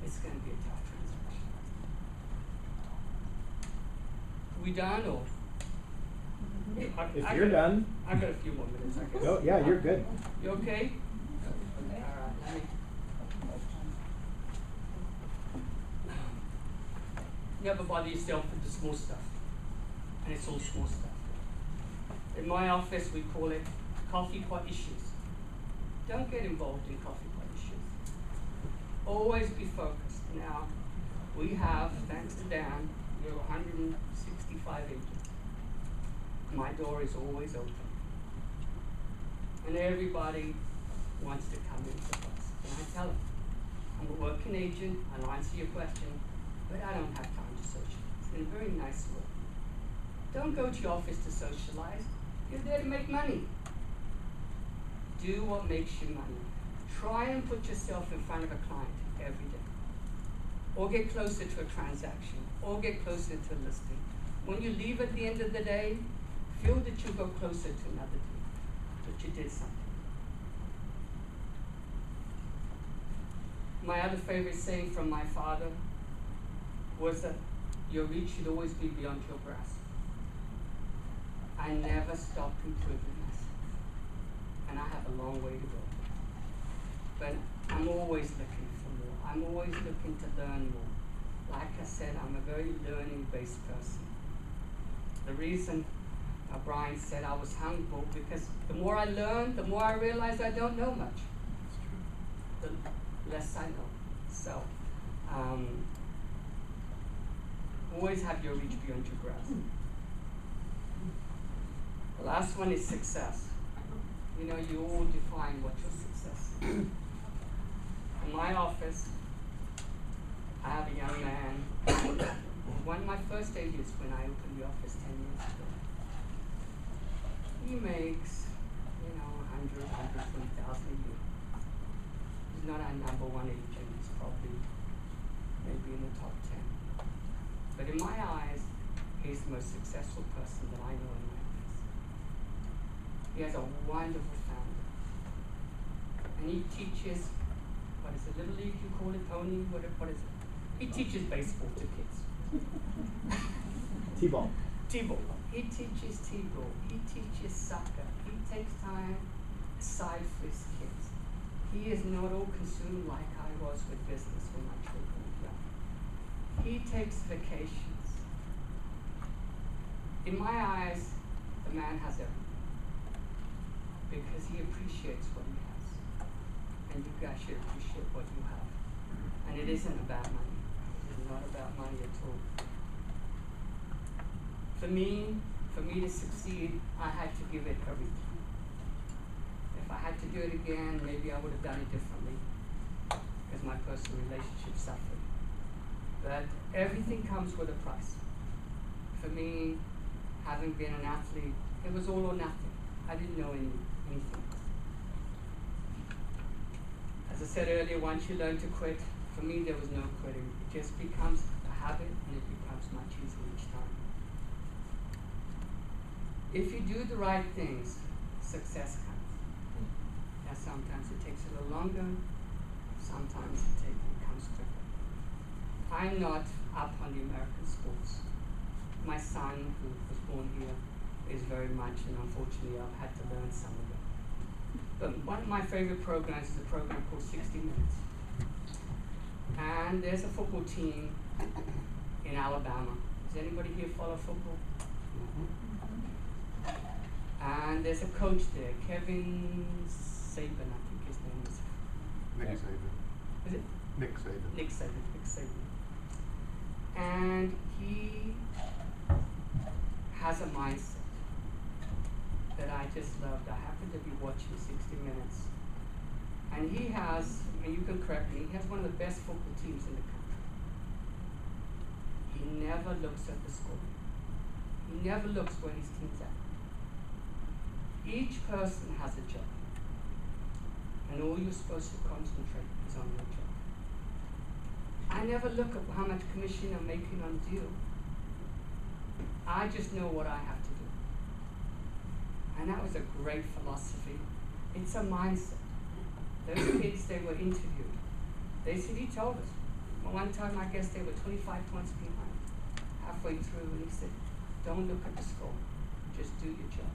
C: it's going to be a tough transaction. We done, or?
B: If you're done.
C: I've got a few more minutes, I guess.
B: Oh, yeah, you're good.
C: You okay? All right, let me. Never bother yourself with the small stuff. And it's all small stuff. In my office, we call it coffee pot issues. Don't get involved in coffee pot issues. Always be focused. Now, we have, thanks to Dan, we have 165 agents. My door is always open. And everybody wants to come into us. And I tell them, I'm a working agent, I'll answer your question, but I don't have time to socialize. In a very nice way. Don't go to your office to socialize. You're there to make money. Do what makes you money. Try and put yourself in front of a client every day. Or get closer to a transaction. Or get closer to a listing. When you leave at the end of the day, feel that you go closer to another deal. That you did something. My other favorite saying from my father was that your reach should always be beyond your grasp. I never stop improving myself. And I have a long way to go. But I'm always looking for more. I'm always looking to learn more. Like I said, I'm a very learning-based person. The reason Brian said I was humble, because the more I learn, the more I realize I don't know much. The less I know. So, always have your reach beyond your grasp. The last one is success. You know, you all define what your success is. In my office, I have a young man, one of my first agents when I opened the office 10 years ago. He makes, 100,000 a year. He's not our number one agent, he's probably maybe in the top 10. But in my eyes, he's the most successful person that I know in my office. He has a wonderful founder. And he teaches, what is it, Little League you call it, Tony? What is it? He teaches baseball to kids.
B: T-ball.
C: T-ball. He teaches T-ball. He teaches soccer. He takes time aside for his kids. He is not all consumed like I was with business when my children were young. He takes vacations. In my eyes, the man has everything. Because he appreciates what he has. And you guys should appreciate what you have. And it isn't about money. It is not about money at all. For me to succeed, I had to give it everything. If I had to do it again, maybe I would have done it differently, because my personal relationship suffered. But everything comes with a price. For me, having been an athlete, it was all or nothing. I didn't know anything. As I said earlier, once you learn to quit, for me there was no quitting. It just becomes a habit, and it becomes much easier each time. If you do the right things, success comes. Now sometimes it takes a little longer, sometimes it comes quicker. I'm not up on the American sports. My son, who was born here, is very much, and unfortunately I've had to learn some of it. But one of my favorite programs is a program called 60 Minutes. And there's a football team in Alabama. Does anybody here follow football? And there's a coach there, Kevin Saban, I think his name is.
D: Nick Saban.
C: Is it?
D: Nick Saban.
C: Nick Saban. And he has a mindset that I just loved. I happened to be watching 60 Minutes. And he has, and you can correct me, he has one of the best football teams in the country. He never looks at the score. He never looks where his team's at. Each person has a job. And all you're supposed to concentrate is on your job. I never look at how much commission I'm making on a deal. I just know what I have to do. And that was a great philosophy. It's a mindset. Those kids, they were interviewed. They said, he told us. One time, I guess they were 25 points behind, halfway through, and he said, don't look at the score. Just do your job.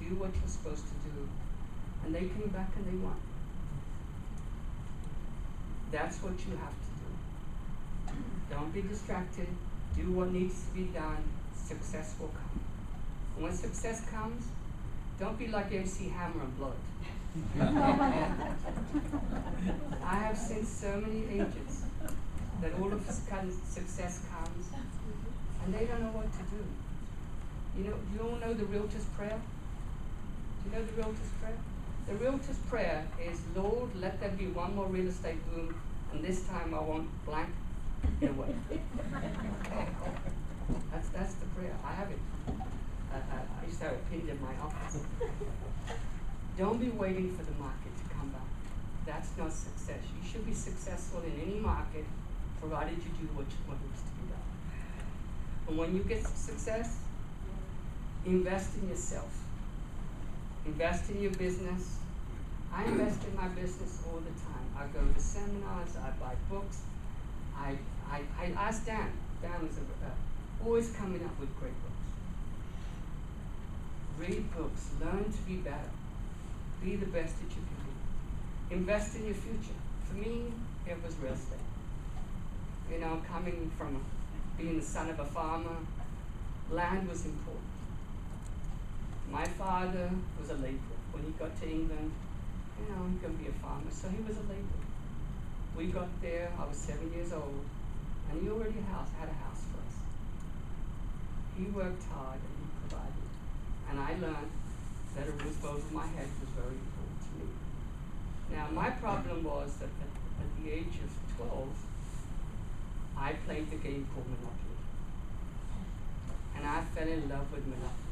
C: Do what you're supposed to do. And they came back and they won. That's what you have to do. Don't be distracted. Do what needs to be done. Success will come. And when success comes, don't be like MC Hammer and blow it. I have seen so many agents that all of a sudden success comes and they don't know what to do. You all know the realtor's prayer? Do you know the realtor's prayer? The realtor's prayer is, Lord, let there be one more real estate boom, and this time I want blank get away. That's the prayer. I have it. I used to have it pinned in my office. Don't be waiting for the market to come back. That's not success. You should be successful in any market, provided you do what needs to be done. And when you get success, invest in yourself. Invest in your business. I invest in my business all the time. I go to seminars, I buy books. I ask Dan. Dan is always coming up with great books. Read books, learn to be better. Be the best that you can be. Invest in your future. For me, it was real estate. Coming from being the son of a farmer, land was important. My father was a laborer. When he got to England, he going to be a farmer, so he was a laborer. We got there, I was 7 years old, and he already had a house for us. He worked hard and he provided. And I learned that a roof over my head was very important to me. Now, my problem was that at the age of 12, I played the game called Monopoly. And I fell in love with Monopoly.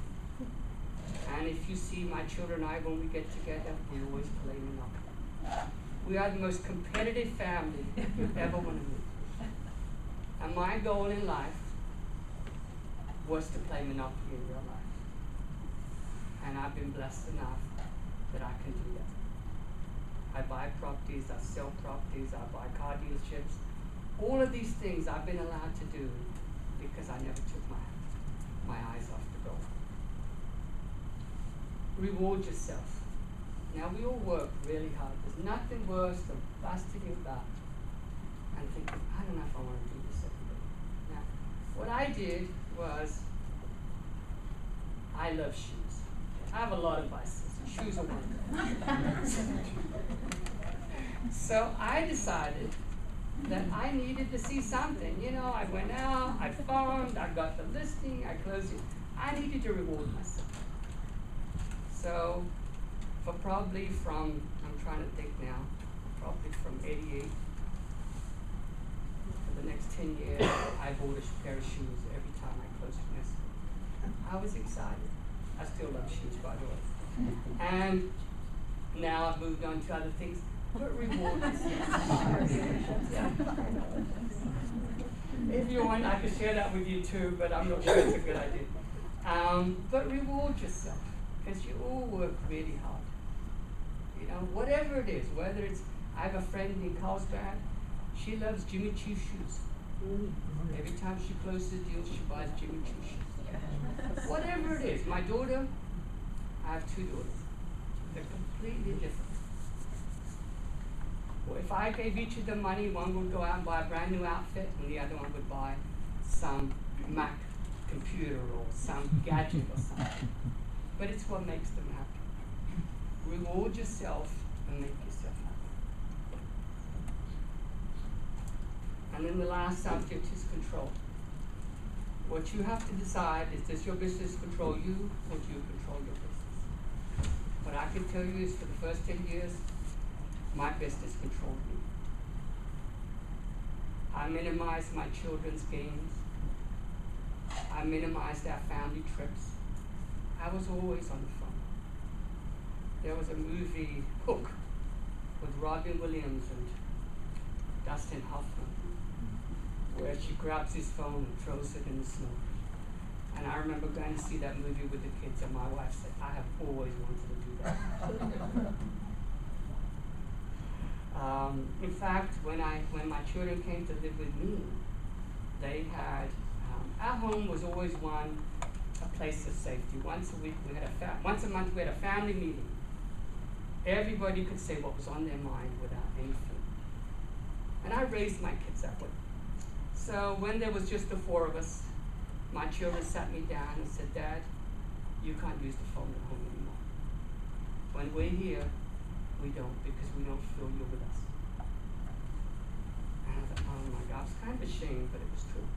C: And if you see my children and I, when we get together, we always play Monopoly. We are the most competitive family you ever want to meet. And my goal in life was to play Monopoly in real life. And I've been blessed enough that I can do that. I buy properties, I sell properties, I buy car dealerships. All of these things I've been allowed to do because I never took my eyes off the goal. Reward yourself. Now, we all work really hard. There's nothing worse than busting your butt and thinking, I don't know if I want to do this every day. Now, what I did was, I love shoes. I have a lot of bicycles. Shoes are one of them. So I decided that I needed to see something. I went out, I phoned, I got the listing, I closed it. I needed to reward myself. So, for probably from, I'm trying to think now, probably from 88, for the next 10 years, I bought a pair of shoes every time I closed my store. I was excited. I still love shoes, by the way. And now I've moved on to other things, but reward yourself. If you want, I could share that with you too, but I'm not sure it's a good idea. But reward yourself. Because you all work really hard. Whatever it is, whether it's, I have a friend in Carlsbad, she loves Jimmy Choo shoes. Every time she closes a deal, she buys Jimmy Choo shoes. Whatever it is, my daughter, I have 2 daughters. They're completely different. Well, if I gave each of them money, one would go out and buy a brand new outfit, and the other one would buy some Mac computer or some gadget or something. But it's what makes them happy. Reward yourself and make yourself happy. And then the last subject is control. What you have to decide is, does your business control you, or do you control your business? What I can tell you is, for the first 10 years, my business controlled me. I minimized my children's games. I minimized our family trips. I was always on the phone. There was a movie, Hook, with Robin Williams and Dustin Hoffman, where she grabs his phone and throws it in the snow. And I remember going to see that movie with the kids, and my wife said, I have always wanted to do that. In fact, when my children came to live with me, they had, our home was always a place of safety. Once a week we had once a month we had a family meeting. Everybody could say what was on their mind without any fear. And I raised my kids that way. So when there was just the 4 of us, my children sat me down and said, Dad, you can't use the phone at home anymore. When we're here, We don't, because we don't feel you're with us. And I thought, oh my God, it's kind of a shame, but it was true.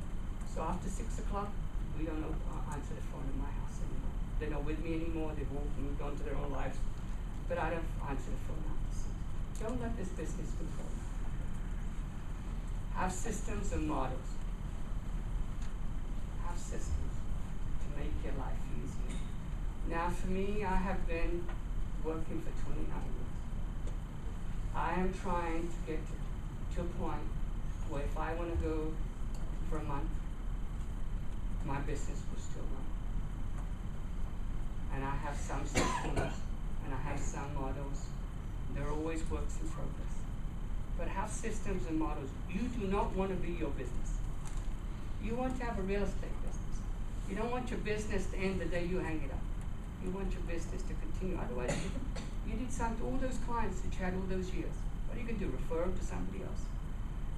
C: So after 6 o'clock, we don't answer the phone in my house anymore. They're not with me anymore. They've all moved on to their own lives. But I don't answer the phone after 6. Don't let this business control you. Have systems and models. Have systems to make your life easier. Now for me, I have been working for 29 years. I am trying to get to a point where if I want to go for a month, my business will still run. And I have some systems and I have some models. They're always works in progress. But have systems and models. You do not want to be your business. You want to have a real estate business. You don't want your business to end the day you hang it up. You want your business to continue. Otherwise, you need all those clients that you had all those years. What are you going to do? Refer them to somebody else.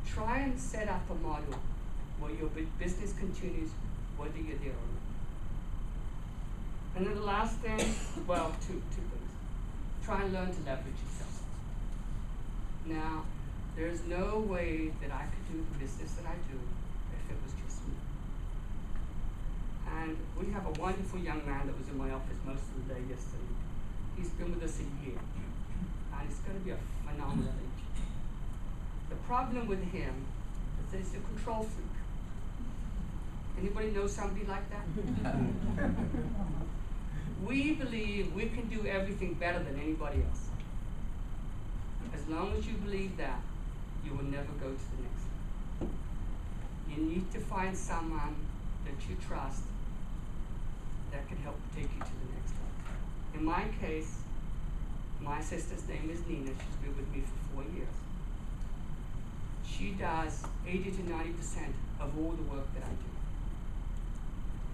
C: Try and set up a model where your business continues whether you're there or not. And then the last thing, well, two things. Try and learn to leverage yourself. Now, there's no way that I could do the business that I do if it was just me. And we have a wonderful young man that was in my office most of the day yesterday. He's been with us a year, and it's going to be a phenomenal agent. The problem with him is that he's a control freak. Anybody know somebody like that? We believe we can do everything better than anybody else. As long as you believe that, you will never go to the next level. You need to find someone that you trust that can help take you to the next level. In my case, my sister's name is Nina. She's been with me for 4 years. She does 80 to 90% of all the work that I do.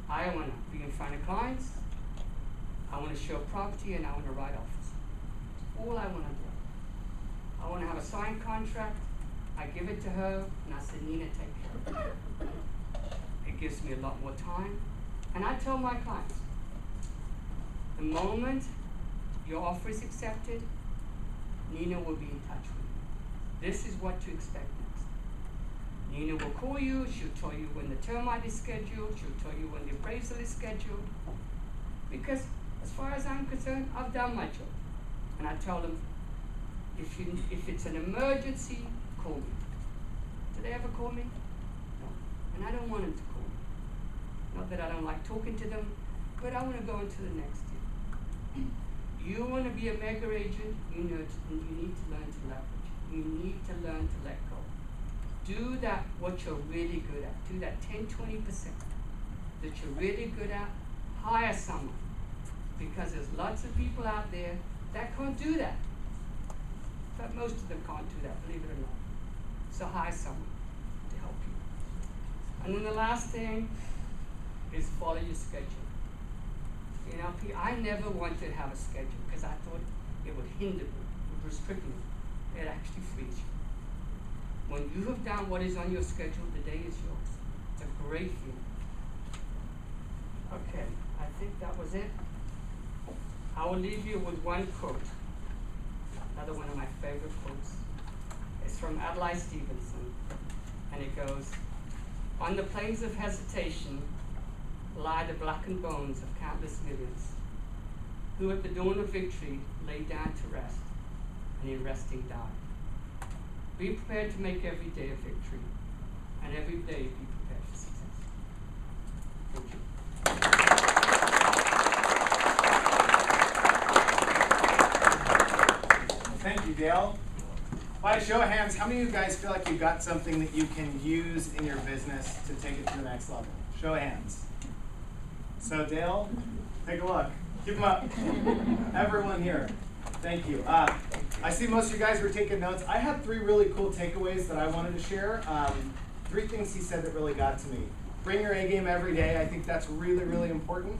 C: I want to be in front of clients, I want to show property, and I want to write offers. All I want to do. I want to have a signed contract, I give it to her, and I say, Nina, take care of it. It gives me a lot more time. And I tell my clients, the moment your offer is accepted, Nina will be in touch with you. This is what to expect next. Nina will call you, she'll tell you when the termite is scheduled, she'll tell you when the appraisal is scheduled. Because as far as I'm concerned, I've done my job. And I tell them, if it's an emergency, call me. Do they ever call me? No. And I don't want them to call me. Not that I don't like talking to them, but I want to go into the next year. You want to be a mega agent, you need to learn to leverage. You need to learn to let go. Do that what you're really good at. Do that 10-20% that you're really good at. Hire someone. Because there's lots of people out there that can't do that. But most of them can't do that, believe it or not. So hire someone to help you. And then the last thing is follow your schedule. You know, I never wanted to have a schedule because I thought it would hinder me, it would restrict me. It actually frees you. When you have done what is on your schedule, the day is yours. It's a great feeling. Okay, I think that was it. I will leave you with one quote. Another one of my favorite quotes. It's from Adlai Stevenson, and it goes, "On the plains of hesitation lie the blackened bones of countless millions, who at the dawn of victory lay down to rest, and in resting died. Be prepared to make every day a victory, and every day be prepared for success." Thank you.
B: Thank you, Dale. By a show of hands, how many of you guys feel like you got something that you can use in your business to take it to the next level? Show of hands. So Dale, take a look. Keep them up. Everyone here. Thank you. I see most of you guys were taking notes. I had 3 really cool takeaways that I wanted to share. 3 things he said that really got to me. Bring your A game every day. I think that's really, really important.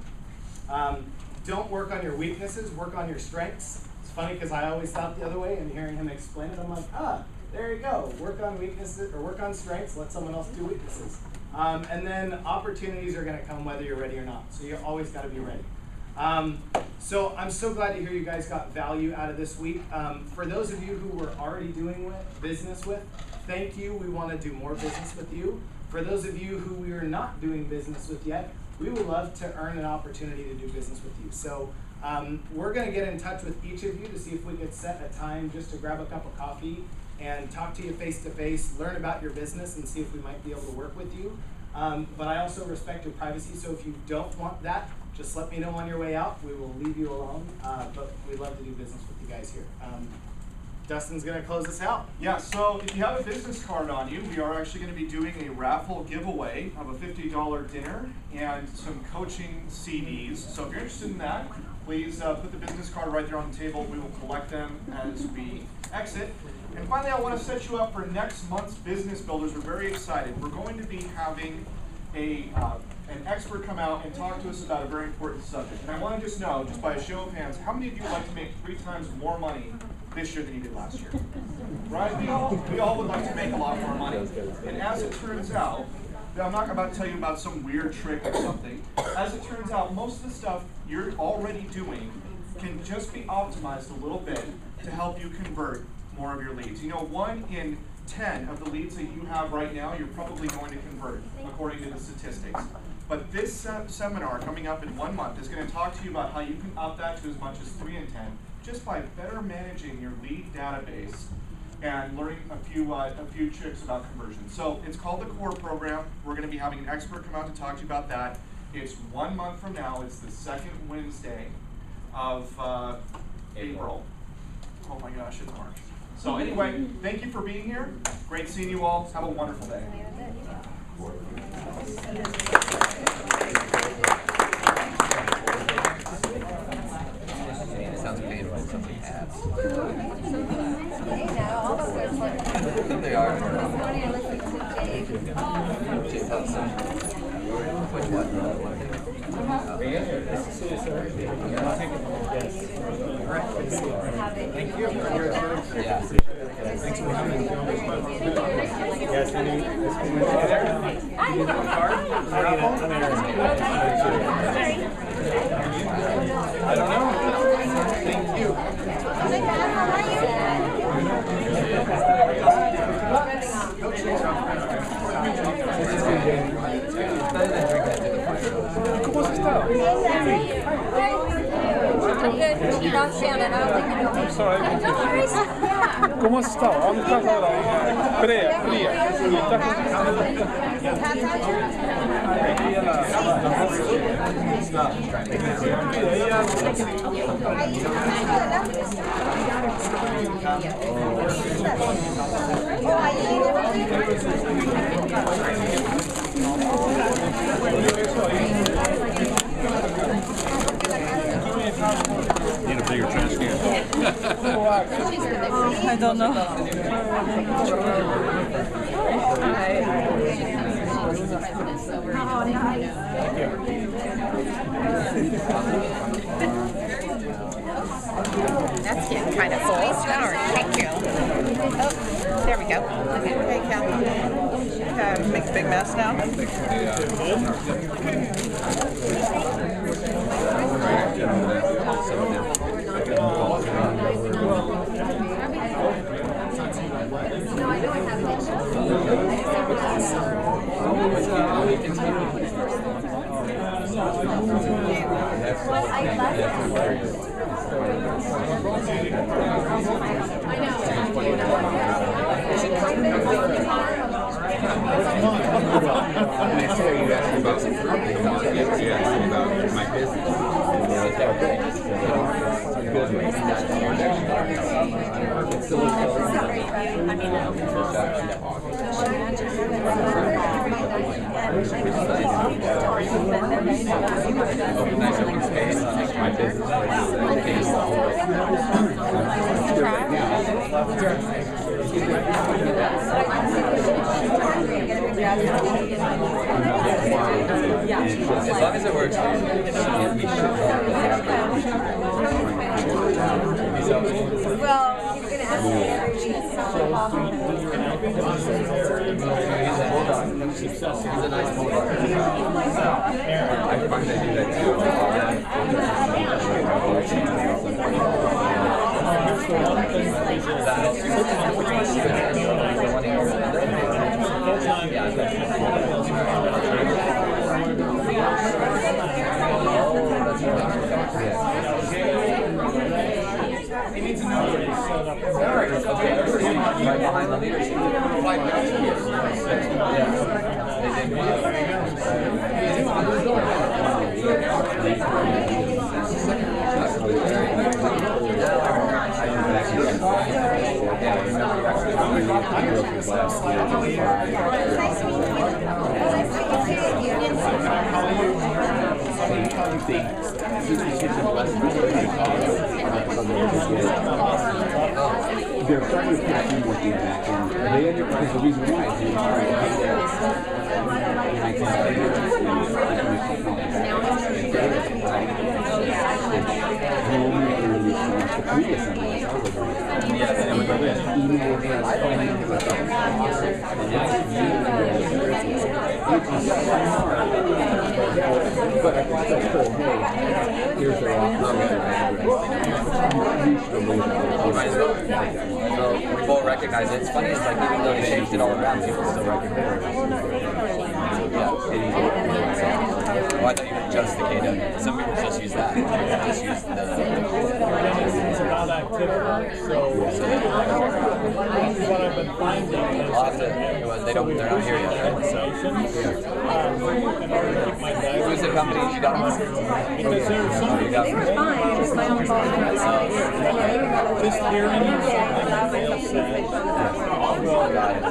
B: Don't work on your weaknesses, work on your strengths. It's funny because I always thought the other way, and hearing him explain it, I'm like, there you go. Work on weaknesses, or work on strengths, let someone else do weaknesses. And then opportunities are going to come whether you're ready or not. So you always got to be ready. So I'm so glad to hear you guys got value out of this week. For those of you who we're already doing business with, thank you. We want to do more business with you. For those of you who we are not doing business with yet, we would love to earn an opportunity to do business with you. So we're going to get in touch with each of you to see if we could set a time just to grab a cup of coffee and talk to you face to face, learn about your business, and see if we might be able to work with you. But I also respect your privacy, so if you don't want that, just let me know on your way out. We will leave you alone, but we'd love to do business with you guys here. Dustin's going to close us out.
A: Yeah, so if you have a business card on you, we are actually going to be doing a raffle giveaway of a $50 dinner and some coaching CDs. So if you're interested in that, please put the business card right there on the table. We will collect them as we exit. And finally, I want to set you up for next month's Business Builders. We're very excited. We're going to be having an expert come out and talk to us about a very important subject. And I want to just know, just by a show of hands, how many of you would like to make 3 times more money this year than you did last year? Right? We all would like to make a lot more money. And as it turns out, I'm not about to tell you about some weird trick or something. As it turns out, most of the stuff you're already doing can just be optimized a little bit to help you convert more of your leads. You know, 1 in 10 of the leads that you have right now, you're probably going to convert, according to the statistics. But this seminar coming up in 1 month is going to talk to you about how you can up that to as much as 3 in 10 just by better managing your lead database and learning a few tricks about conversion. So it's called the Core Program. We're going to be having an expert come out to talk to you about that. It's 1 month from now. It's the second Wednesday of April. Oh my gosh, it's March. So anyway, thank you for being here. Great seeing you all. Have a wonderful day.
E: It sounds painful. It sounds like ads. I think they are. Which one?
B: Thank you.
E: Yeah.
B: Thanks for coming.
F: Yes, we need.
B: I don't know. Thank you.
F: ¿Cómo has estado? ¿Cómo has estado? ¿Dónde estás ahora? Fría. ¿Y estás?
G: Need a bigger trash can.
H: I don't know.
I: That's getting kind of full. All right, thank you. Oh, there we go. Okay, Cal.
H: Make a big mess now.
G: Next year you asked me about some fruit. You asked me about my business. Nice open space. My business.
E: As long as it works, we
I: Well, you're going to ask me every week, so
E: He's a nice bulldog. I find I do that too.
B: They need to know.
E: Right behind the leadership.
J: They're starting to put teamwork in back, and they end up, because the reason why is
E: We both recognize it. It's funny, it's like even though they changed it all around, people still recognize it. Oh, I thought you meant just the K-Dub. Some people just use that. Just use the... I'll have to... They're not here yet, right? So... Who's the company you got them?
I: They were fine. It was my own fault.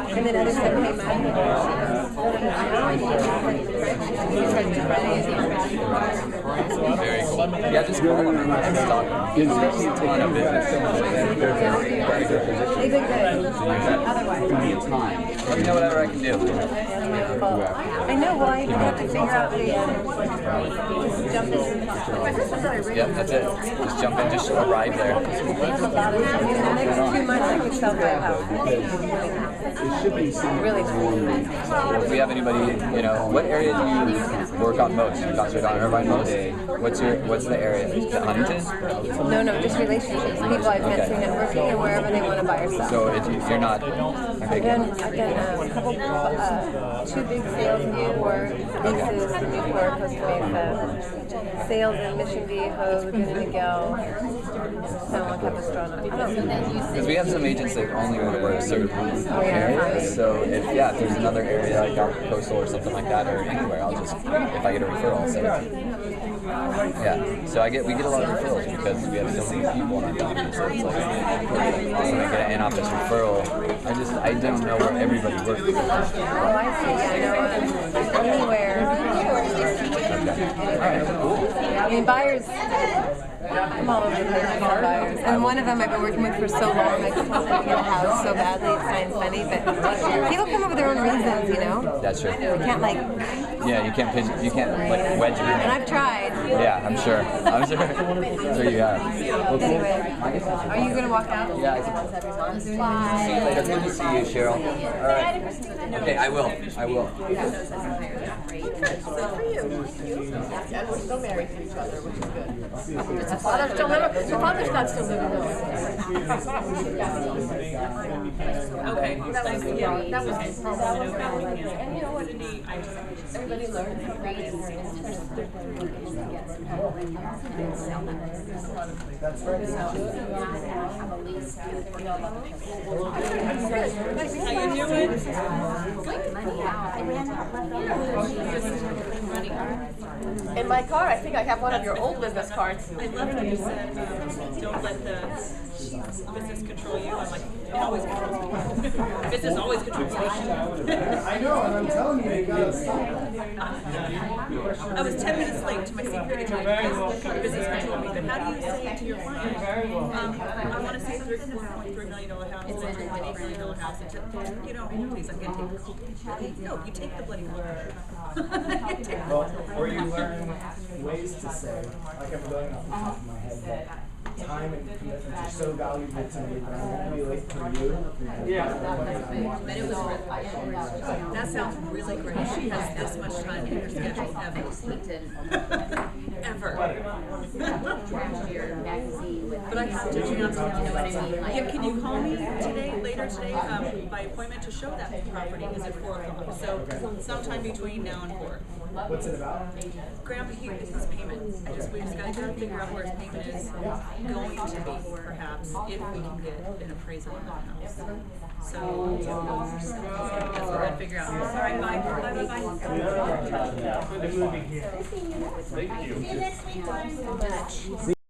I: And then other stuff came
E: Very cool. Yeah, just call them and stop. It's a ton of business.
I: They've been good. Otherwise.
E: Let me know whatever I can do.
I: I know, well, I have to figure out the, just jump in.
E: Yep, that's it. Just jump in, just arrive there.
I: In the next 2 months, I could sell that house. Really nice.
E: If we have anybody, you know, what area do you work on most? You concentrate on Irvine most? What's the area? Is it Huntington?
I: No, just relationships. People I've met through networking and wherever they want to buy or sell.
E: So you're not...
I: I've done a couple, 2 big sales in Newport, leases in Newport, Costa Mesa, sales in Mission Viejo, Laguna Niguel, San Juan Capistrano.
E: Because we have some agents that only want to work certain areas. So if there's another area like out coastal or something like that, or anywhere, I'll just, if I get a referral, I'll send it. Yeah, so we get a lot of referrals because we have so many people on our team. So it's like, when I get an in-office referral, I don't know where everybody works.
I: Oh, I see. I know. Anywhere. I mean, buyers, I'm all over the place with buyers. And one of them I've been working with for so long, I just want to get a house so badly, it sounds funny, but people come up with their own reasons, you know?
E: That's true.
I: You can't
E: Yeah, you can't like wedge it in.
I: And I've tried.
E: Yeah, I'm sure. Sure you have.
I: Anyway, are you going to walk out?
E: Yeah, I think see you later. Good to see you, Cheryl. All right. Okay, I will.
I: Good for you. And we're still married to each other, which is good. The father's not still living though.
K: Okay. That was and you know what? Everybody learns to read and that's right. How you doing?
L: In my car, I think I have one of your old business cards.
K: I love how you said, don't let the business control you. I'm like, it always controls me. Business always controls me.
B: I know, and I'm telling you, you gotta stop.
K: I was 10 minutes late to my secret agent because business controlled me. But how do you say to your client, I want to see a $4.3 million house, and a $2.8 million house, and you know, please, I'm going to take this. No, you take the bloody word.
B: Or you learn ways to say, like I'm going off the top of my head, time and commitment are so valuable to me that I'm gonna be late for you.
K: That sounds really great. She has this much time in her schedule ever. Ever. But I have to chance, yeah, can you call me today, later today, by appointment to show that property is at 4 o'clock? So sometime between now and 4.
B: What's it about?
K: Grandpa, it's his payment. We just gotta figure out where his payment is going to be, perhaps, if we can get an appraisal on that house. So that's what we're gonna figure out. All right, bye.
A: Thank you.
L: See you next week, Lauren.